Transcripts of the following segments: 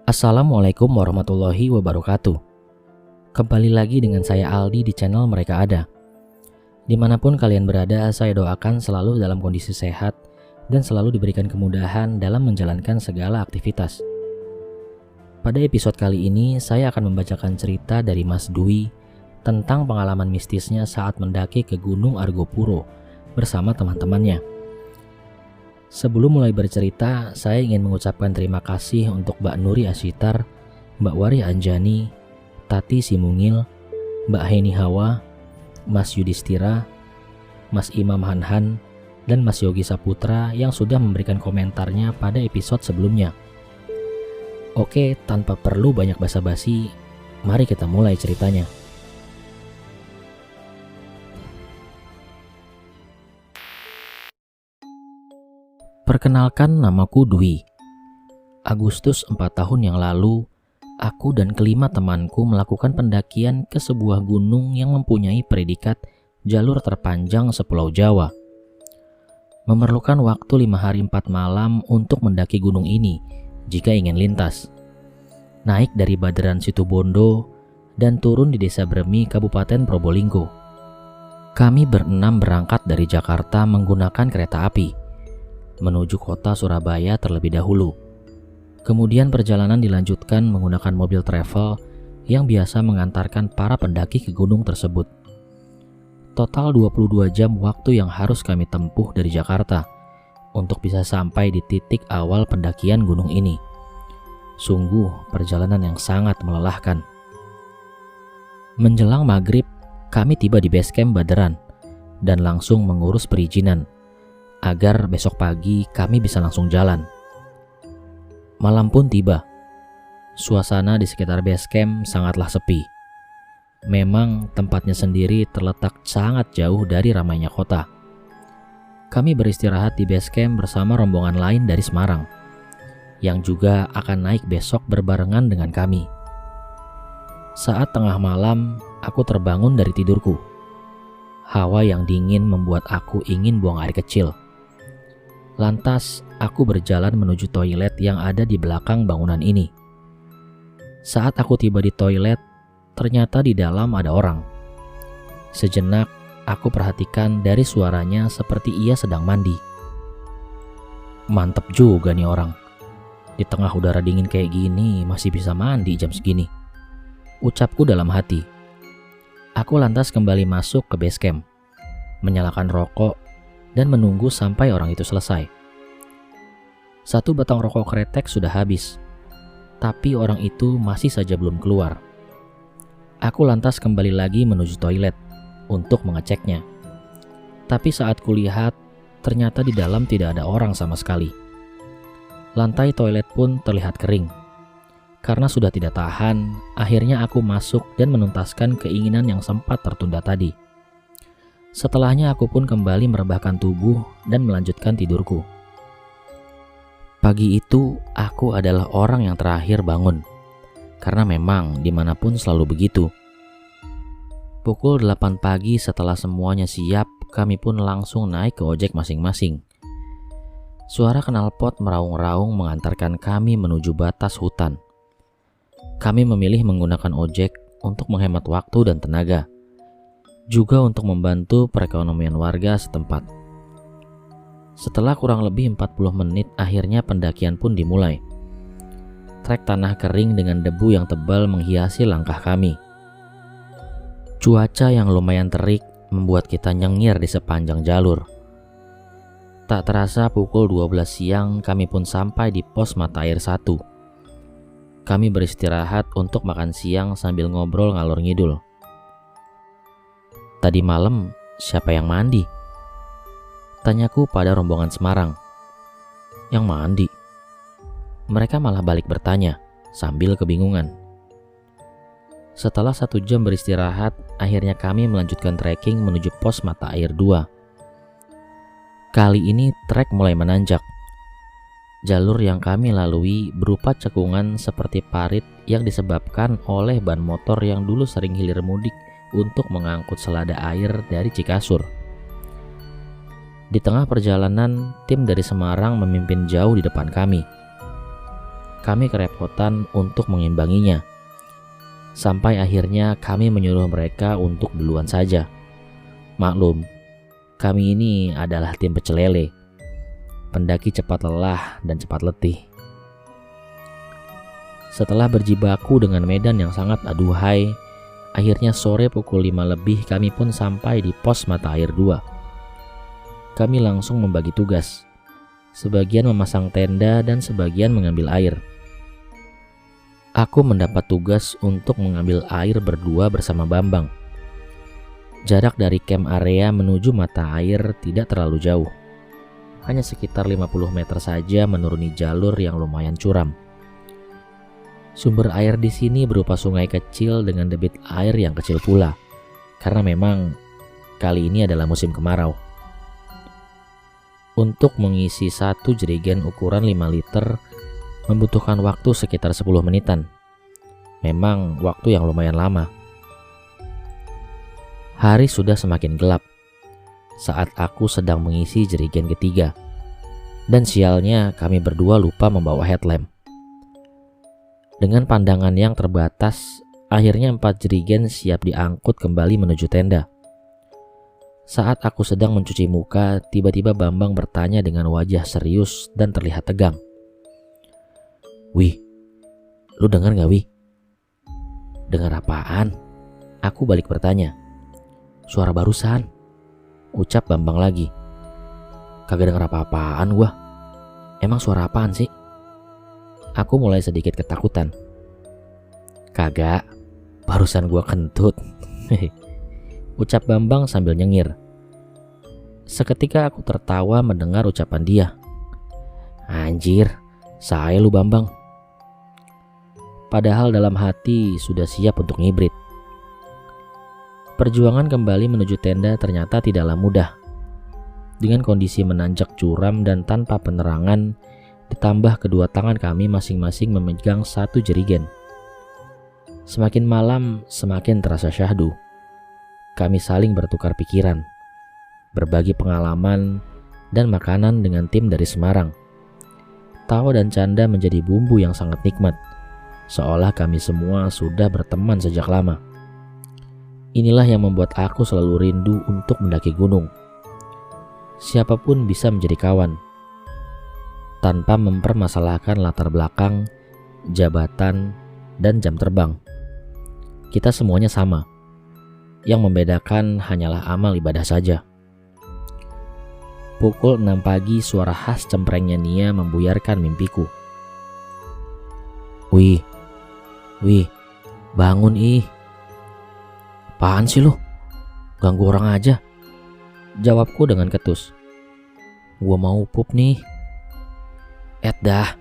Assalamualaikum warahmatullahi wabarakatuh. Kembali lagi dengan saya Aldi di channel Mereka Ada. Dimanapun kalian berada, saya doakan selalu dalam kondisi sehat dan selalu diberikan kemudahan dalam menjalankan segala aktivitas. Pada episode kali ini, saya akan membacakan cerita dari Mas Dwi tentang pengalaman mistisnya saat mendaki ke Gunung Argopuro bersama teman-temannya. Sebelum mulai bercerita, saya ingin mengucapkan terima kasih untuk Mbak Nuri Asyitar, Mbak Wari Anjani, Tati Simungil, Mbak Heni Hawa, Mas Yudhistira, Mas Imam Hanhan, dan Mas Yogi Saputra yang sudah memberikan komentarnya pada episode sebelumnya. Oke, tanpa perlu banyak basa-basi, mari kita mulai ceritanya. Perkenalkan, namaku Dwi. Agustus 4 tahun yang lalu, aku dan kelima temanku melakukan pendakian ke sebuah gunung yang mempunyai predikat jalur terpanjang sepulau Jawa. Memerlukan waktu 5 hari 4 malam untuk mendaki gunung ini jika ingin lintas. Naik dari Baderan Situbondo dan turun di Desa Bremi, Kabupaten Probolinggo. Kami berenam berangkat dari Jakarta menggunakan kereta api menuju kota Surabaya terlebih dahulu. Kemudian perjalanan dilanjutkan menggunakan mobil travel yang biasa mengantarkan para pendaki ke gunung tersebut. Total 22 jam waktu yang harus kami tempuh dari Jakarta untuk bisa sampai di titik awal pendakian gunung ini. Sungguh perjalanan yang sangat melelahkan. Menjelang maghrib, kami tiba di base camp Baderan dan langsung mengurus perizinan agar besok pagi kami bisa langsung jalan. Malam pun tiba. Suasana di sekitar base camp sangatlah sepi. Memang tempatnya sendiri terletak sangat jauh dari ramainya kota. Kami beristirahat di base camp bersama rombongan lain dari Semarang, yang juga akan naik besok berbarengan dengan kami. Saat tengah malam, aku terbangun dari tidurku. Hawa yang dingin membuat aku ingin buang air kecil. Lantas, aku berjalan menuju toilet yang ada di belakang bangunan ini. Saat aku tiba di toilet, ternyata di dalam ada orang. Sejenak, aku perhatikan dari suaranya seperti ia sedang mandi. Mantep juga nih orang. Di tengah udara dingin kayak gini masih bisa mandi jam segini, ucapku dalam hati. Aku lantas kembali masuk ke base camp, menyalakan rokok, dan menunggu sampai orang itu selesai. Satu batang rokok kretek sudah habis, tapi orang itu masih saja belum keluar. Aku lantas kembali lagi menuju toilet untuk mengeceknya. Tapi saat kulihat, ternyata di dalam tidak ada orang sama sekali. Lantai toilet pun terlihat kering. Karena sudah tidak tahan, akhirnya aku masuk dan menuntaskan keinginan yang sempat tertunda tadi. Setelahnya aku pun kembali merebahkan tubuh dan melanjutkan tidurku. Pagi itu aku adalah orang yang terakhir bangun, karena memang dimanapun selalu begitu. Pukul 8 pagi setelah semuanya siap, kami pun langsung naik ke ojek masing-masing. Suara knalpot meraung-raung mengantarkan kami menuju batas hutan. Kami memilih menggunakan ojek untuk menghemat waktu dan tenaga, juga untuk membantu perekonomian warga setempat. Setelah kurang lebih 40 menit, akhirnya pendakian pun dimulai. Trek tanah kering dengan debu yang tebal menghiasi langkah kami. Cuaca yang lumayan terik membuat kita nyengir di sepanjang jalur. Tak terasa pukul 12 siang kami pun sampai di pos mata air 1. Kami beristirahat untuk makan siang sambil ngobrol ngalor ngidul. Tadi malam siapa yang mandi? Tanyaku pada rombongan Semarang. Yang mandi? Mereka malah balik bertanya sambil kebingungan. Setelah 1 jam beristirahat, akhirnya kami melanjutkan trekking menuju pos mata air 2. Kali ini trek mulai menanjak. Jalur yang kami lalui berupa cekungan seperti parit yang disebabkan oleh ban motor yang dulu sering hilir mudik untuk mengangkut selada air dari Cikasur. Di tengah perjalanan, tim dari Semarang memimpin jauh di depan kami. kami kerepotan untuk mengimbanginya. Sampai akhirnya kami menyuruh mereka untuk duluan saja. Maklum, kami ini adalah tim pecel lele. Pendaki cepat lelah dan cepat letih. Setelah berjibaku dengan medan yang sangat aduhai, akhirnya sore pukul 5 lebih kami pun sampai di pos mata air 2. Kami langsung membagi tugas. Sebagian memasang tenda dan sebagian mengambil air. Aku mendapat tugas untuk mengambil air berdua bersama Bambang. Jarak dari camp area menuju mata air tidak terlalu jauh. Hanya sekitar 50 meter saja menuruni jalur yang lumayan curam. Sumber air di sini berupa sungai kecil dengan debit air yang kecil pula, karena memang kali ini adalah musim kemarau. Untuk mengisi satu jerigen ukuran 5 liter membutuhkan waktu sekitar 10 menitan. Memang waktu yang lumayan lama. Hari sudah semakin gelap saat aku sedang mengisi jerigen ketiga. Dan sialnya kami berdua lupa membawa headlamp. Dengan pandangan yang terbatas, akhirnya 4 jerigen siap diangkut kembali menuju tenda. Saat aku sedang mencuci muka, tiba-tiba Bambang bertanya dengan wajah serius dan terlihat tegang. "Wih, lu dengar gak, Wih?" "Dengar apaan?" Aku balik bertanya. "Suara barusan," ucap Bambang lagi. "Kagak dengar apa-apaan gua. Emang suara apaan sih?" Aku mulai sedikit ketakutan. "Kagak, barusan gua kentut," ucap Bambang sambil nyengir. Seketika aku tertawa mendengar ucapan dia. "Anjir, saya lu Bambang." Padahal dalam hati sudah siap untuk ngibrit. Perjuangan kembali menuju tenda ternyata tidaklah mudah. Dengan kondisi menanjak curam dan tanpa penerangan, ditambah kedua tangan kami masing-masing memegang satu jerigen. Semakin malam, semakin terasa syahdu. Kami saling bertukar pikiran, berbagi pengalaman dan makanan dengan tim dari Semarang. Tawa dan canda menjadi bumbu yang sangat nikmat, seolah kami semua sudah berteman sejak lama. Inilah yang membuat aku selalu rindu untuk mendaki gunung. Siapapun bisa menjadi kawan, tanpa mempermasalahkan latar belakang, jabatan, dan jam terbang. Kita semuanya sama. Yang membedakan hanyalah amal ibadah saja. Pukul 6 pagi suara khas cemprengnya Nia membuyarkan mimpiku. Wih, bangun ih." "Apaan sih lu? Ganggu orang aja," jawabku dengan ketus. "Gua mau pup nih." Dah,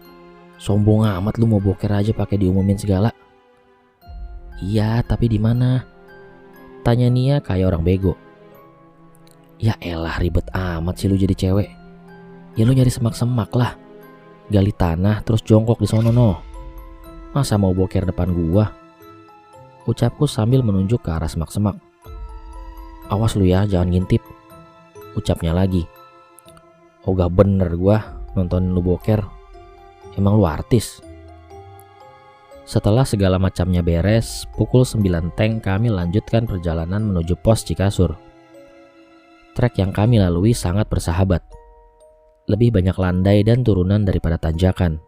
sombong amat lu, mau boker aja pakai diumumin segala." "Iya, tapi di mana?" tanya Nia kayak orang bego. "Ya elah, ribet amat sih lu jadi cewek. Ya lu nyari semak-semak lah. Gali tanah terus jongkok di sono noh. Masa mau boker depan gua?" ucapku sambil menunjuk ke arah semak-semak. "Awas lu ya, jangan ngintip," ucapnya lagi. "Ogah bener gua nontonin lu boker. Emang lu artis?" Setelah segala macamnya beres, pukul 9 teng kami lanjutkan perjalanan menuju pos Cikasur. Trek yang kami lalui sangat bersahabat. Lebih banyak landai dan turunan daripada tanjakan.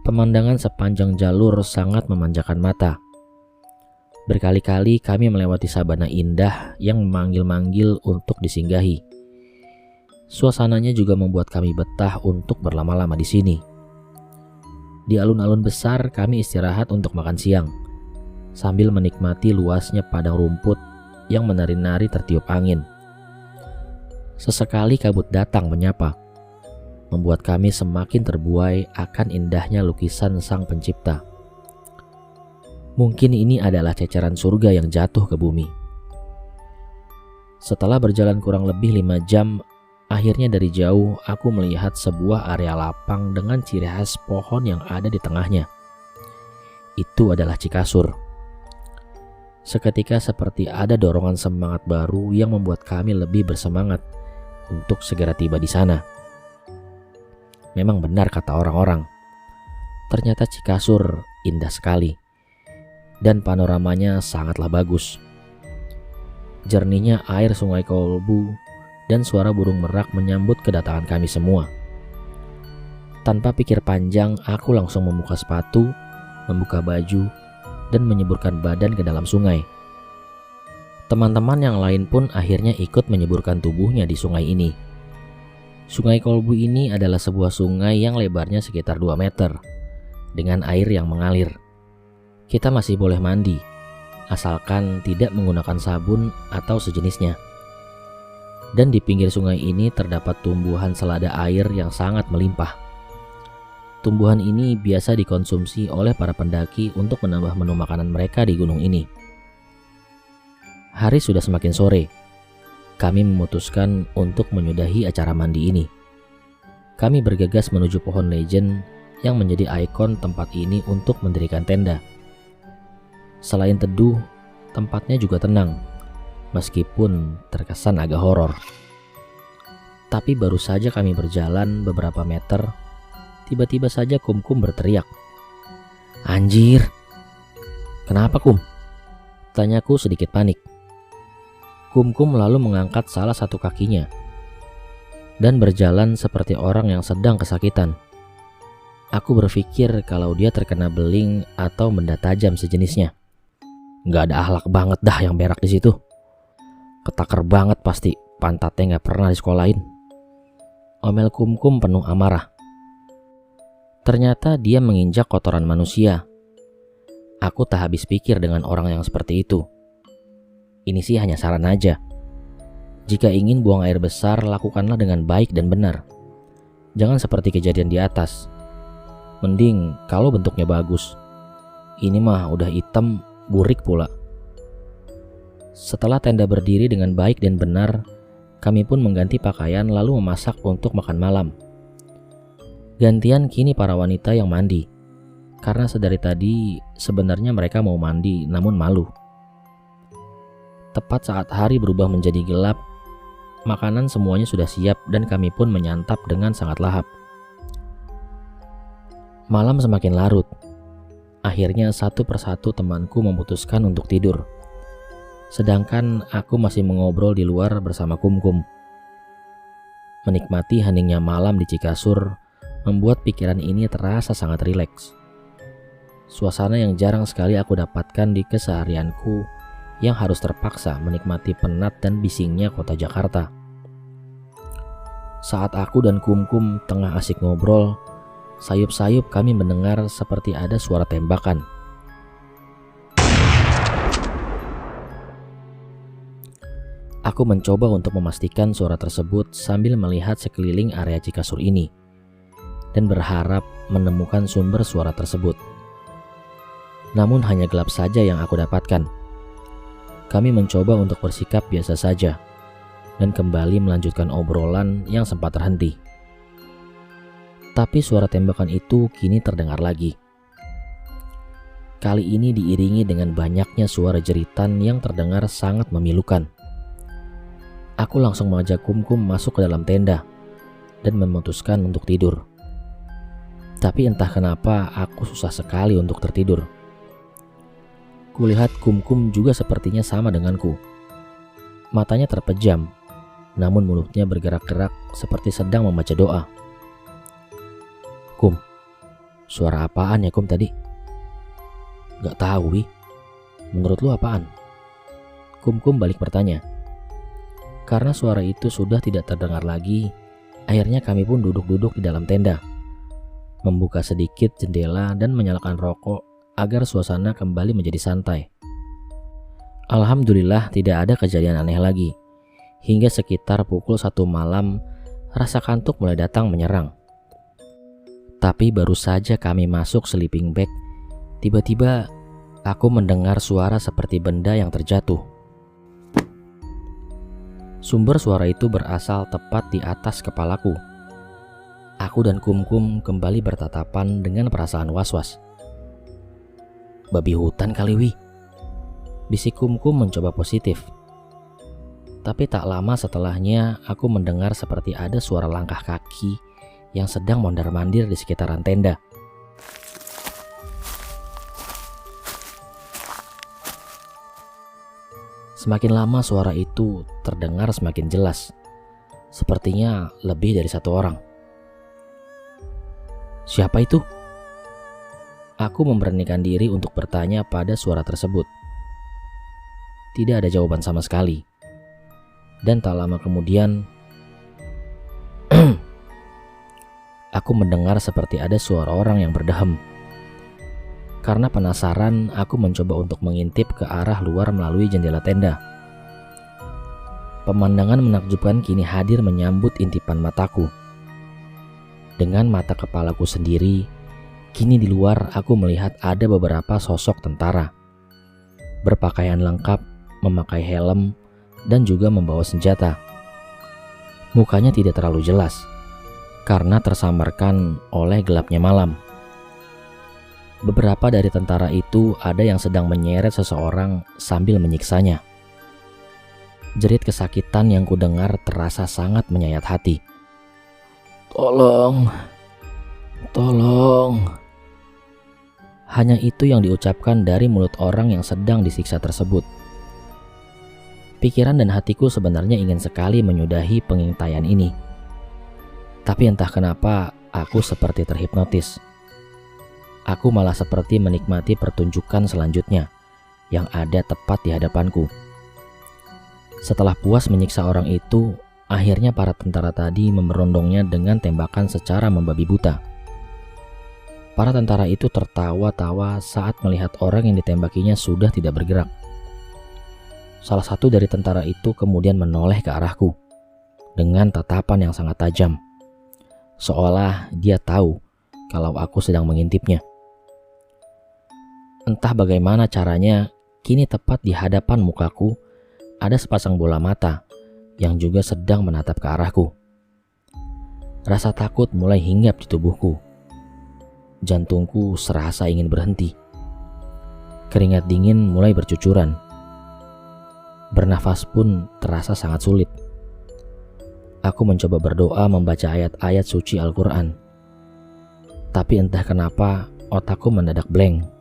Pemandangan sepanjang jalur sangat memanjakan mata. Berkali-kali kami melewati sabana indah yang memanggil-manggil untuk disinggahi. Suasananya juga membuat kami betah untuk berlama-lama di sini. Di alun-alun besar kami istirahat untuk makan siang, sambil menikmati luasnya padang rumput yang menari-nari tertiup angin. Sesekali kabut datang menyapa, membuat kami semakin terbuai akan indahnya lukisan Sang Pencipta. Mungkin ini adalah ceceran surga yang jatuh ke bumi. Setelah berjalan kurang lebih 5 jam, akhirnya dari jauh aku melihat sebuah area lapang dengan ciri khas pohon yang ada di tengahnya. Itu adalah Cikasur. Seketika seperti ada dorongan semangat baru yang membuat kami lebih bersemangat untuk segera tiba di sana. Memang benar kata orang-orang, Ternyata Cikasur indah sekali dan panoramanya sangatlah bagus. Jernihnya air Sungai Kolbu dan suara burung merak menyambut kedatangan kami semua. Tanpa pikir panjang, aku langsung membuka sepatu, membuka baju, dan menyeburkan badan ke dalam sungai. Teman-teman yang lain pun akhirnya ikut menyeburkan tubuhnya di sungai ini. Sungai Kolbu ini adalah sebuah sungai yang lebarnya sekitar 2 meter, dengan air yang mengalir. Kita masih boleh mandi, asalkan tidak menggunakan sabun atau sejenisnya. Dan di pinggir sungai ini terdapat tumbuhan selada air yang sangat melimpah. Tumbuhan ini biasa dikonsumsi oleh para pendaki untuk menambah menu makanan mereka di gunung ini. Hari sudah semakin sore. Kami memutuskan untuk menyudahi acara mandi ini. Kami bergegas menuju pohon legend yang menjadi ikon tempat ini untuk mendirikan tenda. Selain teduh, tempatnya juga tenang, meskipun terkesan agak horor. Tapi baru saja kami berjalan beberapa meter, tiba-tiba saja Kumkum berteriak. "Anjir! Kenapa, Kum?" Tanyaku sedikit panik. Kumkum lalu mengangkat salah satu kakinya dan berjalan seperti orang yang sedang kesakitan. Aku berpikir kalau dia terkena beling atau benda tajam sejenisnya. Gak ada akhlak banget dah yang berak di situ. Ketaker banget pasti, pantatnya gak pernah disekolahin. Omel Kumkum penuh amarah. Ternyata dia menginjak kotoran manusia. Aku tak habis pikir dengan orang yang seperti itu. Ini sih hanya saran aja. Jika ingin buang air besar, lakukanlah dengan baik dan benar. Jangan seperti kejadian di atas. Mending kalau bentuknya bagus. Ini mah udah hitam, burik pula. Setelah tenda berdiri dengan baik dan benar, kami pun mengganti pakaian lalu memasak untuk makan malam. Gantian kini para wanita yang mandi. Karena sedari tadi sebenarnya mereka mau mandi namun malu. Tepat saat hari berubah menjadi gelap, makanan semuanya sudah siap dan kami pun menyantap dengan sangat lahap. Malam semakin larut. Akhirnya satu persatu temanku memutuskan untuk tidur. Sedangkan aku masih mengobrol di luar bersama Kumkum. Menikmati heningnya malam di Cikasur membuat pikiran ini terasa sangat rileks. Suasana yang jarang sekali aku dapatkan di keseharianku yang harus terpaksa menikmati penat dan bisingnya kota Jakarta. Saat aku dan Kumkum tengah asik ngobrol, sayup-sayup kami mendengar seperti ada suara tembakan. Aku mencoba untuk memastikan suara tersebut sambil melihat sekeliling area Cikasur ini dan berharap menemukan sumber suara tersebut. Namun hanya gelap saja yang aku dapatkan. Kami mencoba untuk bersikap biasa saja dan kembali melanjutkan obrolan yang sempat terhenti. Tapi suara tembakan itu kini terdengar lagi. Kali ini diiringi dengan banyaknya suara jeritan yang terdengar sangat memilukan. Aku langsung mengajak Kumkum masuk ke dalam tenda dan memutuskan untuk tidur. Tapi entah kenapa aku susah sekali untuk tertidur. Kulihat Kumkum juga sepertinya sama denganku. Matanya terpejam, namun mulutnya bergerak-gerak seperti sedang membaca doa. "Kum, suara apaan ya Kum tadi?" "Gak tahu, Wi. Menurut lu apaan?" Kumkum balik bertanya. Karena suara itu sudah tidak terdengar lagi, akhirnya kami pun duduk-duduk di dalam tenda, membuka sedikit jendela dan menyalakan rokok agar suasana kembali menjadi santai. Alhamdulillah tidak ada kejadian aneh lagi. Hingga sekitar pukul 1 malam, rasa kantuk mulai datang menyerang. Tapi baru saja kami masuk sleeping bag, tiba-tiba aku mendengar suara seperti benda yang terjatuh. Sumber suara itu berasal tepat di atas kepalaku. Aku dan Kumkum kembali bertatapan dengan perasaan was-was. "Babi hutan kali, Wi," bisik Kumkum mencoba positif. Tapi tak lama setelahnya aku mendengar seperti ada suara langkah kaki yang sedang mondar-mandir di sekitaran tenda. Semakin lama suara itu terdengar semakin jelas. Sepertinya lebih dari satu orang. Siapa itu? Aku memberanikan diri untuk bertanya pada suara tersebut. Tidak ada jawaban sama sekali. Dan tak lama kemudian, aku mendengar seperti ada suara orang yang berdehem. Karena penasaran, aku mencoba untuk mengintip ke arah luar melalui jendela tenda. Pemandangan menakjubkan kini hadir menyambut intipan mataku. Dengan mata kepalaku sendiri, kini di luar aku melihat ada beberapa sosok tentara. Berpakaian lengkap, memakai helm, dan juga membawa senjata. Mukanya tidak terlalu jelas, karena tersamarkan oleh gelapnya malam. Beberapa dari tentara itu ada yang sedang menyeret seseorang sambil menyiksanya. Jerit kesakitan yang kudengar terasa sangat menyayat hati. Tolong, tolong. Hanya itu yang diucapkan dari mulut orang yang sedang disiksa tersebut. Pikiran dan hatiku sebenarnya ingin sekali menyudahi pengintaian ini. Tapi entah kenapa aku seperti terhipnotis. Aku malah seperti menikmati pertunjukan selanjutnya yang ada tepat di hadapanku. Setelah puas menyiksa orang itu, akhirnya para tentara tadi memerondongnya dengan tembakan secara membabi buta. Para tentara itu tertawa-tawa saat melihat orang yang ditembakinya sudah tidak bergerak. Salah satu dari tentara itu kemudian menoleh ke arahku dengan tatapan yang sangat tajam, seolah dia tahu kalau aku sedang mengintipnya. Entah bagaimana caranya, kini tepat di hadapan mukaku ada sepasang bola mata yang juga sedang menatap ke arahku. Rasa takut mulai hinggap di tubuhku. Jantungku serasa ingin berhenti. Keringat dingin mulai bercucuran. Bernafas pun terasa sangat sulit. Aku mencoba berdoa membaca ayat-ayat suci Al-Quran. Tapi entah kenapa otakku mendadak blank.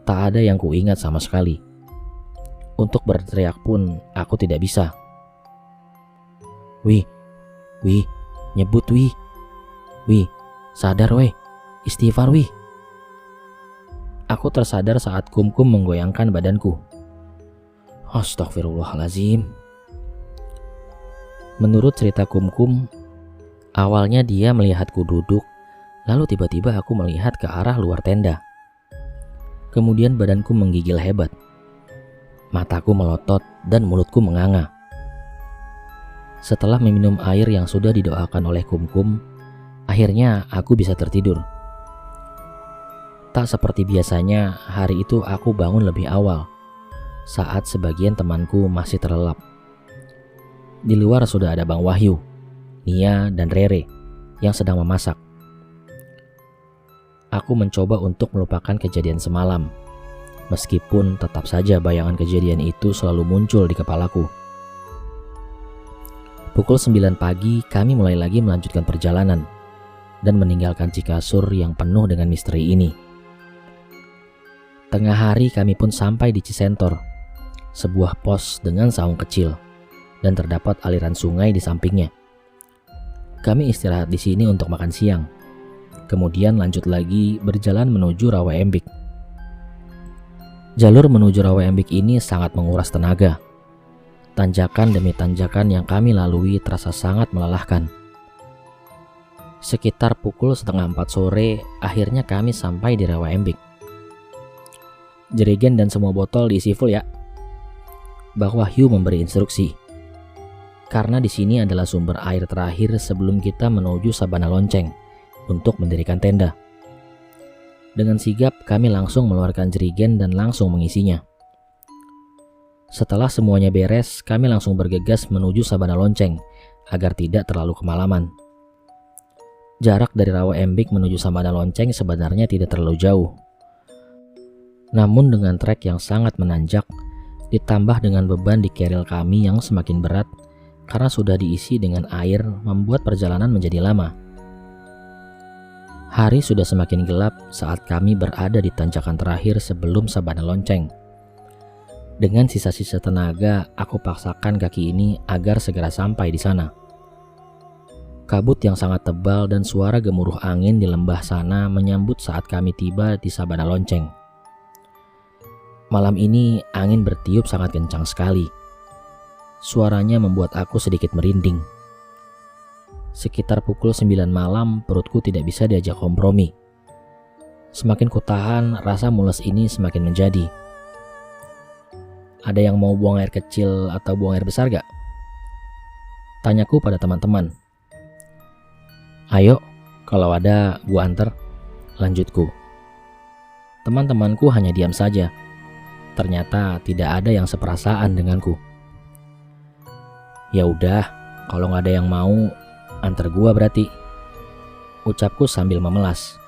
Tak ada yang kuingat sama sekali. Untuk berteriak pun aku tidak bisa. Wih, nyebut wih. Wih, sadar weh, istighfar wih. Aku tersadar saat kumkum menggoyangkan badanku. Astagfirullahalazim. Menurut cerita kumkum, awalnya dia melihatku duduk, lalu tiba-tiba aku melihat ke arah luar tenda. Kemudian badanku menggigil hebat. Mataku melotot dan mulutku menganga. Setelah meminum air yang sudah didoakan oleh kumkum, akhirnya aku bisa tertidur. Tak seperti biasanya, hari itu aku bangun lebih awal, saat sebagian temanku masih terlelap. Di luar sudah ada Bang Wahyu, Nia, dan Rere yang sedang memasak. Aku mencoba untuk melupakan kejadian semalam, meskipun tetap saja bayangan kejadian itu selalu muncul di kepalaku. Pukul 9 pagi kami mulai lagi melanjutkan perjalanan dan meninggalkan Cikasur yang penuh dengan misteri ini. Tengah hari kami pun sampai di Cisentor, sebuah pos dengan saung kecil dan terdapat aliran sungai di sampingnya. Kami istirahat di sini untuk makan siang. Kemudian lanjut lagi berjalan menuju Rawa Embik. Jalur menuju Rawa Embik ini sangat menguras tenaga. Tanjakan demi tanjakan yang kami lalui terasa sangat melelahkan. Sekitar pukul 3:30 sore, akhirnya kami sampai di Rawa Embik. Jerigen dan semua botol diisi full ya. Bang Wahyu memberi instruksi. Karena di sini adalah sumber air terakhir sebelum kita menuju Sabana Lonceng untuk mendirikan tenda. Dengan sigap kami langsung mengeluarkan jerigen dan langsung mengisinya. Setelah semuanya beres, kami langsung bergegas menuju Sabana Lonceng agar tidak terlalu kemalaman. Jarak dari Rawa Embik menuju Sabana Lonceng sebenarnya tidak terlalu jauh. Namun dengan trek yang sangat menanjak, ditambah dengan beban di keril kami yang semakin berat karena sudah diisi dengan air, membuat perjalanan menjadi lama. Hari sudah semakin gelap saat kami berada di tanjakan terakhir sebelum Sabana Lonceng. Dengan sisa-sisa tenaga, aku paksakan kaki ini agar segera sampai di sana. Kabut yang sangat tebal dan suara gemuruh angin di lembah sana menyambut saat kami tiba di Sabana Lonceng. Malam ini angin bertiup sangat kencang sekali. Suaranya membuat aku sedikit merinding. Sekitar pukul 9 malam, perutku tidak bisa diajak kompromi. Semakin kutahan, rasa mules ini semakin menjadi. Ada yang mau buang air kecil atau buang air besar gak? Tanyaku pada teman-teman. Ayo, kalau ada gua antar, lanjutku. Teman-temanku hanya diam saja. Ternyata tidak ada yang seperasaan denganku. Ya udah, kalau nggak ada yang mau, antar gua berarti, ucapku sambil memelas.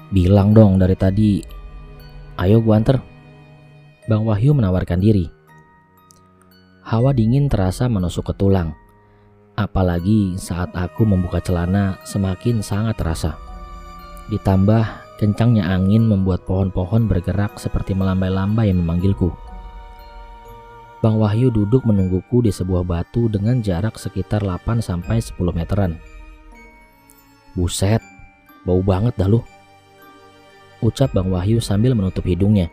Bilang dong dari tadi, ayo gua antar. Bang Wahyu menawarkan diri. Hawa dingin terasa menusuk ke tulang. Apalagi saat aku membuka celana semakin sangat terasa. Ditambah kencangnya angin membuat pohon-pohon bergerak seperti melambai-lambai memanggilku. Bang Wahyu duduk menungguku di sebuah batu dengan jarak sekitar 8-10 meteran. Buset, bau banget dah lu, ucap Bang Wahyu sambil menutup hidungnya.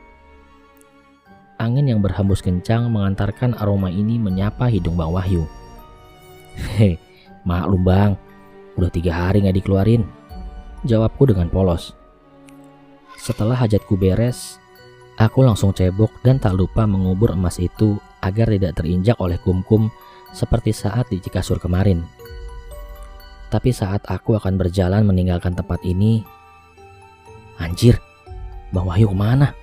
Angin yang berhembus kencang mengantarkan aroma ini menyapa hidung Bang Wahyu. Hei, maklum bang, udah 3 hari gak dikeluarin, jawabku dengan polos. Setelah hajatku beres, aku langsung cebok dan tak lupa mengubur emas itu agar tidak terinjak oleh kumkum seperti saat di Cikasur kemarin. Tapi saat aku akan berjalan meninggalkan tempat ini, anjir, Bang Wahyu kemana?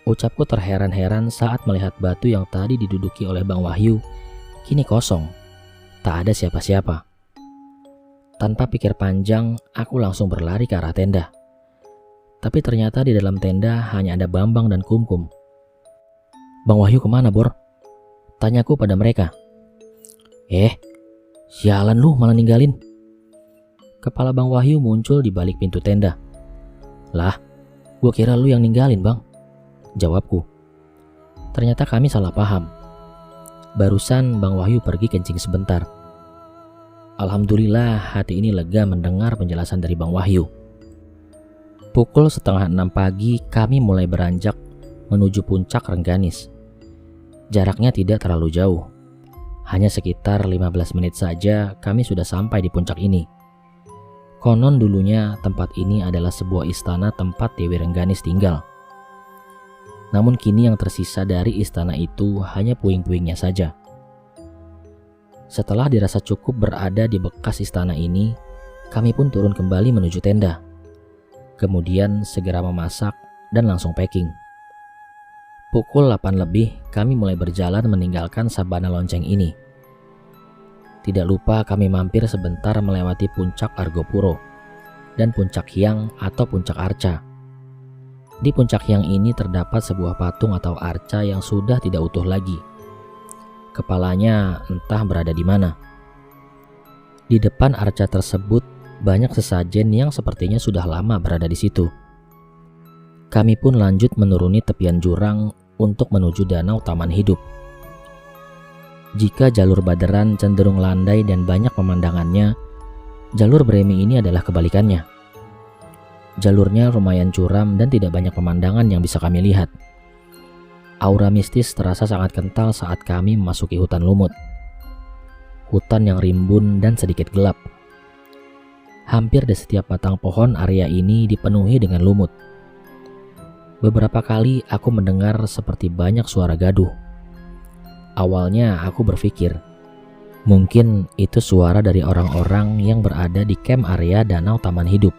Ucapku terheran-heran saat melihat batu yang tadi diduduki oleh Bang Wahyu kini kosong, tak ada siapa-siapa. Tanpa pikir panjang, aku langsung berlari ke arah tenda. Tapi ternyata di dalam tenda hanya ada Bambang dan Kumkum. Bang Wahyu kemana, Bor? Tanyaku pada mereka. Sialan lu malah ninggalin. Kepala Bang Wahyu muncul di balik pintu tenda. Lah, gua kira lu yang ninggalin, Bang, jawabku. Ternyata kami salah paham. Barusan Bang Wahyu pergi kencing sebentar. Alhamdulillah hati ini lega mendengar penjelasan dari Bang Wahyu. Pukul 5:30 pagi kami mulai beranjak menuju puncak Rengganis. Jaraknya tidak terlalu jauh. Hanya sekitar 15 menit saja kami sudah sampai di puncak ini. Konon dulunya tempat ini adalah sebuah istana tempat Dewi Rengganis tinggal. Namun kini yang tersisa dari istana itu hanya puing-puingnya saja. Setelah dirasa cukup berada di bekas istana ini, kami pun turun kembali menuju tenda. Kemudian segera memasak dan langsung packing. Pukul 8 lebih kami mulai berjalan meninggalkan Sabana Lonceng ini. Tidak lupa kami mampir sebentar melewati puncak Argopuro dan puncak Hyang atau puncak Arca. Di puncak Hyang ini terdapat sebuah patung atau arca yang sudah tidak utuh lagi. Kepalanya entah berada di mana. Di depan arca tersebut banyak sesajen yang sepertinya sudah lama berada di situ. Kami pun lanjut menuruni tepian jurang untuk menuju Danau Taman Hidup. Jika jalur Baderan cenderung landai dan banyak pemandangannya, jalur Bremi ini adalah kebalikannya. Jalurnya lumayan curam dan tidak banyak pemandangan yang bisa kami lihat. Aura mistis terasa sangat kental saat kami memasuki hutan lumut. Hutan yang rimbun dan sedikit gelap. Hampir di setiap batang pohon area ini dipenuhi dengan lumut. Beberapa kali aku mendengar seperti banyak suara gaduh. Awalnya aku berpikir, mungkin itu suara dari orang-orang yang berada di camp area Danau Taman Hidup.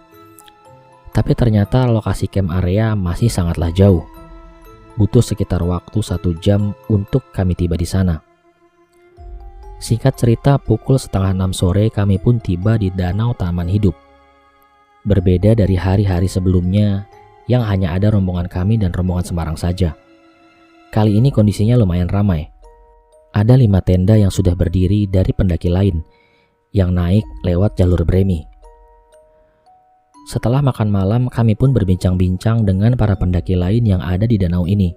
Tapi ternyata lokasi camp area masih sangatlah jauh. Butuh sekitar waktu 1 jam untuk kami tiba di sana. Singkat cerita, pukul 5:30 sore kami pun tiba di Danau Taman Hidup. Berbeda dari hari-hari sebelumnya yang hanya ada rombongan kami dan rombongan Semarang saja. Kali ini kondisinya lumayan ramai. Ada 5 tenda yang sudah berdiri dari pendaki lain yang naik lewat jalur Bremi. Setelah makan malam, kami pun berbincang-bincang dengan para pendaki lain yang ada di danau ini.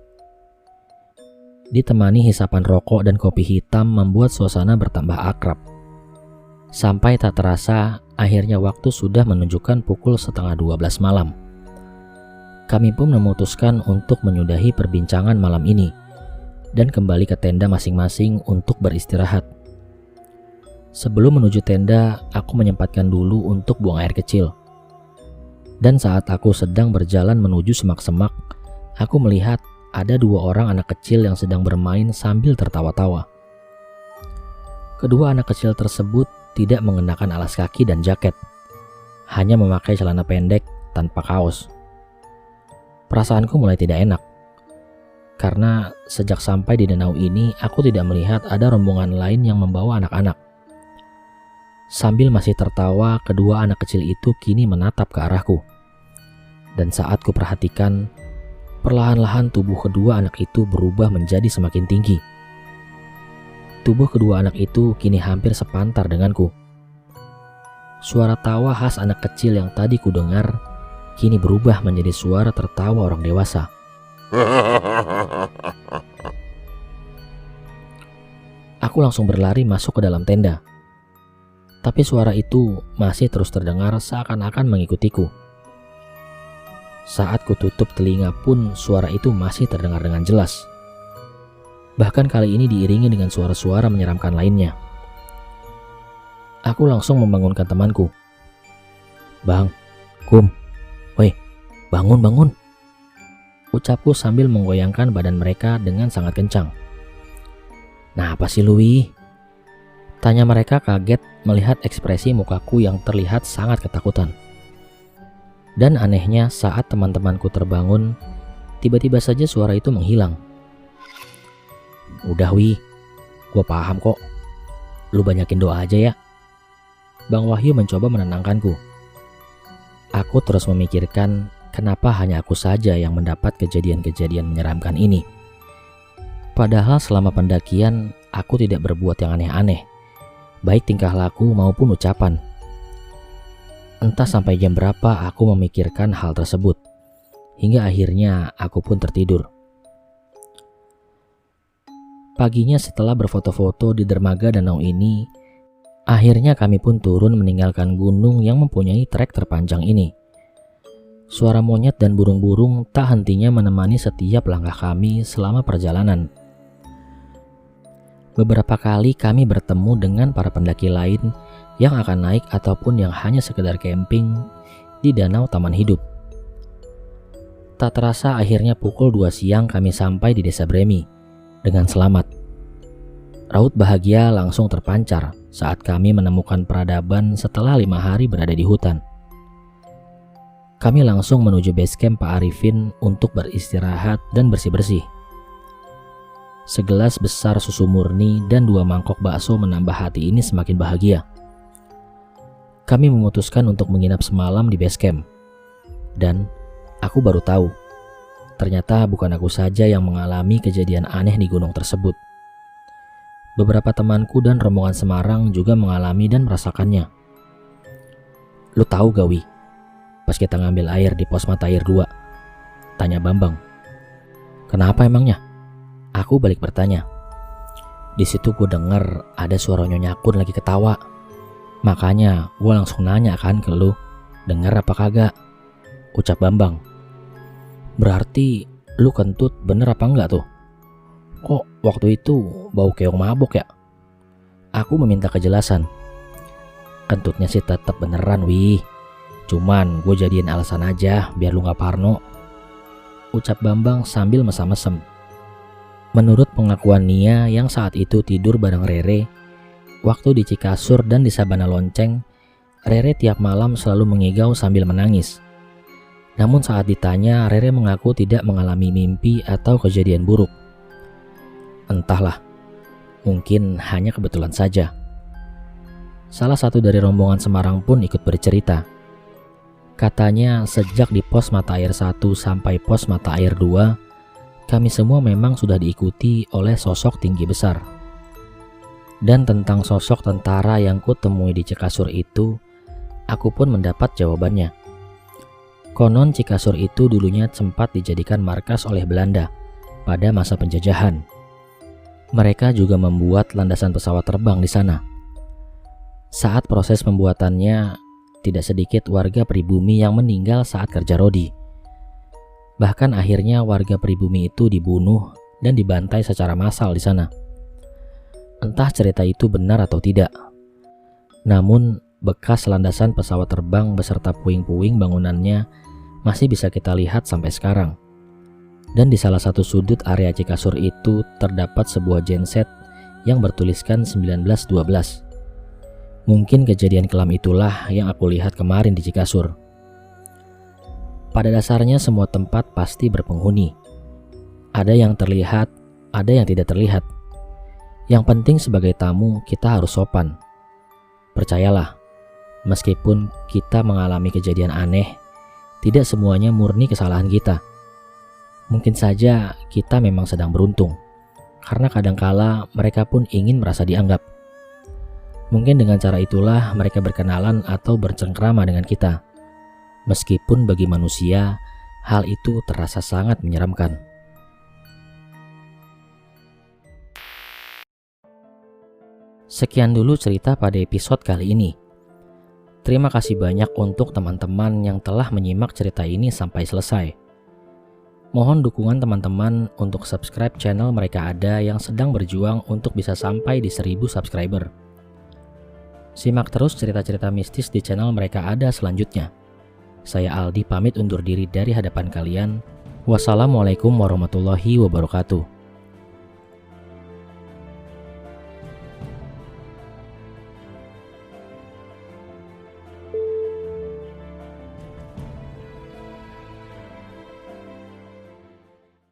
ditemani hisapan rokok dan kopi hitam membuat suasana bertambah akrab. Sampai tak terasa, akhirnya waktu sudah menunjukkan pukul 11:30 malam. Kami pun memutuskan untuk menyudahi perbincangan malam ini dan kembali ke tenda masing-masing untuk beristirahat. Sebelum menuju tenda, aku menyempatkan dulu untuk buang air kecil. Dan saat aku sedang berjalan menuju semak-semak, aku melihat ada 2 orang anak kecil yang sedang bermain sambil tertawa-tawa. Kedua anak kecil tersebut tidak mengenakan alas kaki dan jaket, hanya memakai celana pendek tanpa kaos. Perasaanku mulai tidak enak, karena sejak sampai di danau ini aku tidak melihat ada rombongan lain yang membawa anak-anak. Sambil masih tertawa, kedua anak kecil itu kini menatap ke arahku. Dan saat ku perhatikan, perlahan-lahan tubuh kedua anak itu berubah menjadi semakin tinggi. Tubuh kedua anak itu kini hampir sepantar denganku. Suara tawa khas anak kecil yang tadi ku dengar kini berubah menjadi suara tertawa orang dewasa. Aku langsung berlari masuk ke dalam tenda. Tapi suara itu masih terus terdengar seakan-akan mengikutiku. Saat ku tutup telinga pun suara itu masih terdengar dengan jelas. Bahkan kali ini diiringi dengan suara-suara menyeramkan lainnya. Aku langsung membangunkan temanku. "Bang, Kum, woi, bangun. Ucapku sambil menggoyangkan badan mereka dengan sangat kencang. "Nah, apa sih Lui?" Tanya mereka kaget melihat ekspresi mukaku yang terlihat sangat ketakutan. Dan anehnya saat teman-temanku terbangun, tiba-tiba saja suara itu menghilang. "Udah Wi, gue paham kok. Lu banyakin doa aja ya." Bang Wahyu mencoba menenangkanku. Aku terus memikirkan kenapa hanya aku saja yang mendapat kejadian-kejadian menyeramkan ini. Padahal selama pendakian aku tidak berbuat yang aneh-aneh, baik tingkah laku maupun ucapan. Entah sampai jam berapa aku memikirkan hal tersebut, hingga akhirnya aku pun tertidur. Paginya setelah berfoto-foto di dermaga danau ini, akhirnya kami pun turun meninggalkan gunung yang mempunyai trek terpanjang ini. Suara monyet dan burung-burung tak hentinya menemani setiap langkah kami selama perjalanan. Beberapa kali kami bertemu dengan para pendaki lain yang akan naik ataupun yang hanya sekedar camping di danau Taman Hidup. Tak terasa akhirnya pukul 2 siang kami sampai di Desa Bremi dengan selamat. Raut bahagia langsung terpancar saat kami menemukan peradaban setelah 5 hari berada di hutan. Kami langsung menuju base camp Pak Arifin untuk beristirahat dan bersih-bersih. Segelas besar susu murni dan 2 mangkok bakso menambah hati ini semakin bahagia. Kami memutuskan untuk menginap semalam di base camp. Dan aku baru tahu, ternyata bukan aku saja yang mengalami kejadian aneh di gunung tersebut. Beberapa temanku dan rombongan Semarang juga mengalami dan merasakannya. "Lu tahu gak Wi, pas kita ngambil air di pos mata air 2? Tanya Bambang. "Kenapa emangnya?" Aku balik bertanya. "Di situ gue denger ada suara Nyonya Kun lagi ketawa. Makanya gue langsung nanya kan ke lu, denger apa kagak?" Ucap Bambang. "Berarti lu kentut bener apa enggak tuh? Kok waktu itu bau keong mabok ya?" Aku meminta kejelasan. "Kentutnya sih tetap beneran Wi, cuman gue jadiin alasan aja biar lu gak parno," ucap Bambang sambil mesam-mesem. Menurut pengakuan Nia yang saat itu tidur bareng Rere, waktu di Cikasur dan di Sabana Lonceng, Rere tiap malam selalu mengigau sambil menangis. Namun saat ditanya, Rere mengaku tidak mengalami mimpi atau kejadian buruk. Entahlah, mungkin hanya kebetulan saja. Salah satu dari rombongan Semarang pun ikut bercerita. Katanya sejak di pos mata air 1 sampai pos mata air 2, kami semua memang sudah diikuti oleh sosok tinggi besar. Dan tentang sosok tentara yang kutemui di Cikasur itu, aku pun mendapat jawabannya. Konon Cikasur itu dulunya sempat dijadikan markas oleh Belanda pada masa penjajahan. Mereka juga membuat landasan pesawat terbang di sana. Saat proses pembuatannya, tidak sedikit warga pribumi yang meninggal saat kerja rodi. Bahkan akhirnya warga pribumi itu dibunuh dan dibantai secara massal di sana. Entah cerita itu benar atau tidak. Namun, bekas landasan pesawat terbang beserta puing-puing bangunannya masih bisa kita lihat sampai sekarang. Dan di salah satu sudut area Cikasur itu terdapat sebuah genset yang bertuliskan 1912. Mungkin kejadian kelam itulah yang aku lihat kemarin di Cikasur. Pada dasarnya semua tempat pasti berpenghuni. Ada yang terlihat, ada yang tidak terlihat. Yang penting sebagai tamu kita harus sopan. Percayalah, meskipun kita mengalami kejadian aneh, tidak semuanya murni kesalahan kita. Mungkin saja kita memang sedang beruntung, karena kadangkala mereka pun ingin merasa dianggap. Mungkin dengan cara itulah mereka berkenalan atau bercengkrama dengan kita. Meskipun bagi manusia, hal itu terasa sangat menyeramkan. Sekian dulu cerita pada episode kali ini. Terima kasih banyak untuk teman-teman yang telah menyimak cerita ini sampai selesai. Mohon dukungan teman-teman untuk subscribe channel Mereka Ada yang sedang berjuang untuk bisa sampai di 1000 subscriber. Simak terus cerita-cerita mistis di channel Mereka Ada selanjutnya. Saya Aldi pamit undur diri dari hadapan kalian. Wassalamualaikum warahmatullahi wabarakatuh.